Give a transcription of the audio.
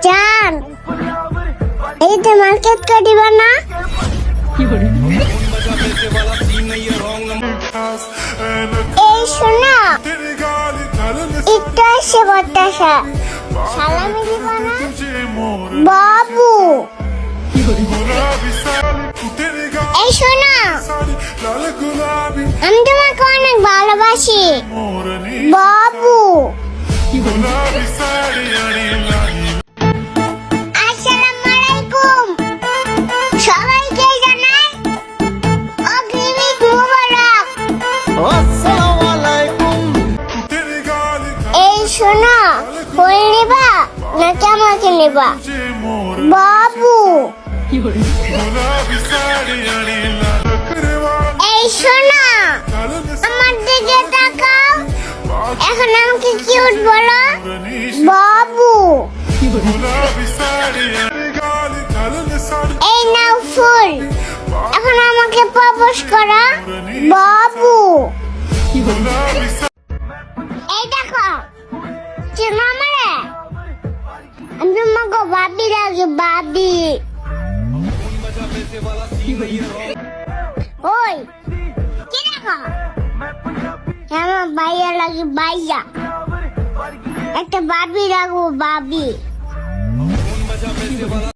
জান, এই তো মার্কেট করিবা না? এই শোনা, একটু এসে বতাসা সালামি দিবা না? বাবু, এই শোনা, আমি তোমাকে অনেক ভালোবাসি বাবু। আসসালামু আলাইকুম, সবাইকে জানাই অগ্রিম মোবারক। আসসালামু আলাইকুম। এই শোনো, ফুল নিবা নাকি আমাকে নিবা বাবু? এই শোনো, আমার দিকে তাকাও, এখন আমাকে কিউট বলো বাবু। এই নাও ফুল, এখন আমাকে প্রপোজ করো বাবু। এই দেখো, চেনো আমারে? আমি তোমাকে বাবি লাগে, বাবি। ওই কি দেখো? আমার ভাইয়া লাগে, ভাইয়া। একটা বাবি রাখবো, বাবি।